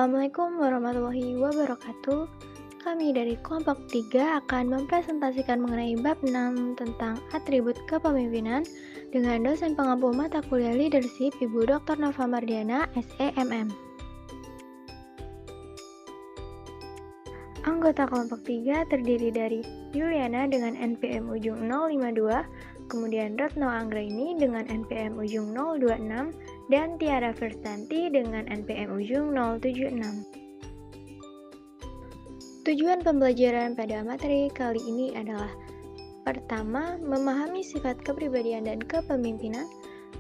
Assalamualaikum warahmatullahi wabarakatuh. Kami dari kelompok 3 akan mempresentasikan mengenai bab 6 tentang atribut kepemimpinan dengan dosen pengampu mata kuliah leadership Ibu Dr. Nova Mardiana, SEMM. Anggota kelompok 3 terdiri dari Juliana dengan NPM ujung 052, kemudian Retno Anggraini dengan NPM ujung 026, dan Tiara Firstanti dengan NPM ujung 076. Tujuan pembelajaran pada materi kali ini adalah: pertama, memahami sifat kepribadian dan kepemimpinan.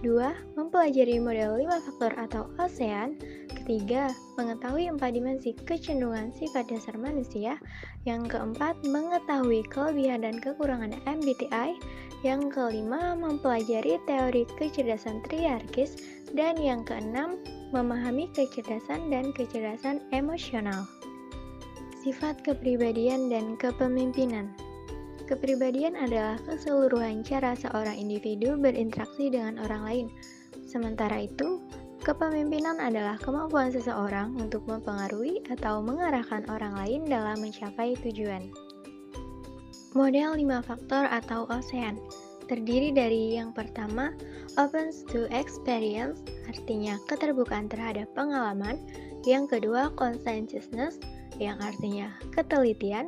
2. Mempelajari model 5 faktor atau ASEAN. Ketiga, mengetahui 4 dimensi kecenderungan sifat dasar manusia. Yang keempat, mengetahui kelebihan dan kekurangan MBTI. Yang kelima, mempelajari teori kecerdasan triarkis. Dan yang keenam, memahami kecerdasan dan kecerdasan emosional. Sifat kepribadian dan kepemimpinan. Kepribadian adalah keseluruhan cara seorang individu berinteraksi dengan orang lain. Sementara itu, kepemimpinan adalah kemampuan seseorang untuk mempengaruhi atau mengarahkan orang lain dalam mencapai tujuan. Model 5 faktor atau ASEAN terdiri dari yang pertama, opens to experience, artinya keterbukaan terhadap pengalaman. Yang kedua, conscientiousness, yang artinya ketelitian.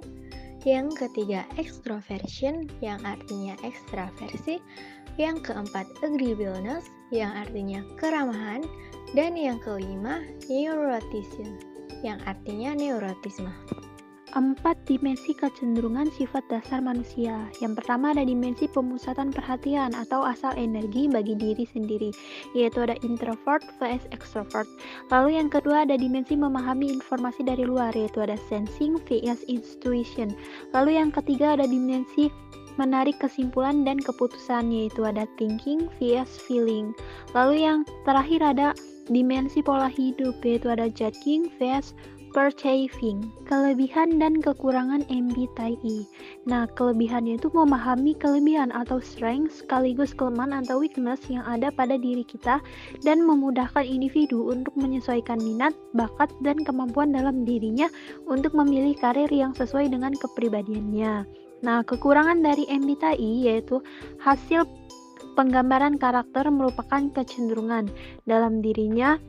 Yang ketiga, extroversion, yang artinya ekstraversi. Yang keempat, agreeableness, yang artinya keramahan. Dan yang kelima, neuroticism, yang artinya neurotisme. 4 dimensi kecenderungan sifat dasar manusia. Yang pertama ada dimensi pemusatan perhatian atau asal energi bagi diri sendiri, yaitu ada introvert vs extrovert. Lalu yang kedua ada dimensi memahami informasi dari luar, yaitu ada sensing vs intuition. Lalu yang ketiga ada dimensi menarik kesimpulan dan keputusan, yaitu ada thinking vs feeling. Lalu yang terakhir ada dimensi pola hidup, yaitu ada judging vs perceiving. Kelebihan dan kekurangan MBTI. Nah, kelebihannya itu memahami kelebihan atau strength sekaligus kelemahan atau weakness yang ada pada diri kita dan memudahkan individu untuk menyesuaikan minat, bakat, dan kemampuan dalam dirinya untuk memilih karir yang sesuai dengan kepribadiannya. Nah, kekurangan dari MBTI yaitu hasil penggambaran karakter merupakan kecenderungan dalam dirinya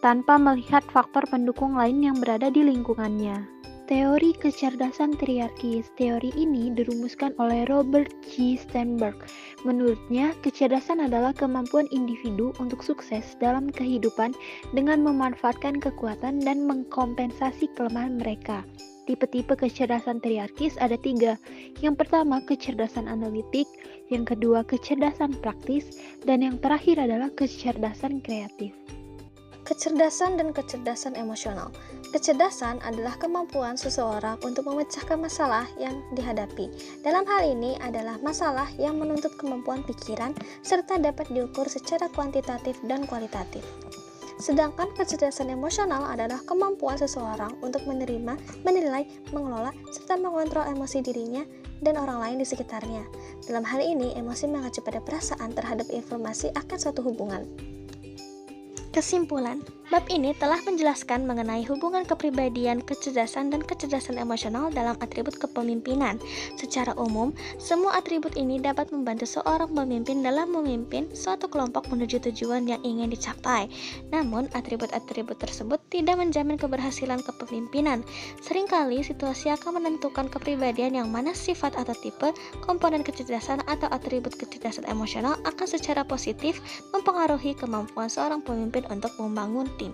tanpa melihat faktor pendukung lain yang berada di lingkungannya. Teori kecerdasan triarkis. Teori ini dirumuskan oleh Robert G. Sternberg. Menurutnya, kecerdasan adalah kemampuan individu untuk sukses dalam kehidupan dengan memanfaatkan kekuatan dan mengkompensasi kelemahan mereka. Tipe-tipe kecerdasan triarkis ada 3. Yang pertama, kecerdasan analitik. Yang kedua, kecerdasan praktis. Dan yang terakhir adalah kecerdasan kreatif. Kecerdasan dan kecerdasan emosional. Kecerdasan adalah kemampuan seseorang untuk memecahkan masalah yang dihadapi. Dalam hal ini adalah masalah yang menuntut kemampuan pikiran serta dapat diukur secara kuantitatif dan kualitatif. Sedangkan kecerdasan emosional adalah kemampuan seseorang untuk menerima, menilai, mengelola, serta mengontrol emosi dirinya dan orang lain di sekitarnya. Dalam hal ini, emosi mengacu pada perasaan terhadap informasi akan suatu hubungan. Kesimpulan, bab ini telah menjelaskan mengenai hubungan kepribadian, kecerdasan, dan kecerdasan emosional dalam atribut kepemimpinan. Secara umum, semua atribut ini dapat membantu seorang pemimpin dalam memimpin suatu kelompok menuju tujuan yang ingin dicapai. Namun, atribut-atribut tersebut tidak menjamin keberhasilan kepemimpinan. Seringkali, situasi akan menentukan kepribadian yang mana sifat atau tipe, komponen kecerdasan atau atribut kecerdasan emosional akan secara positif mempengaruhi kemampuan seorang pemimpin untuk membangun tim.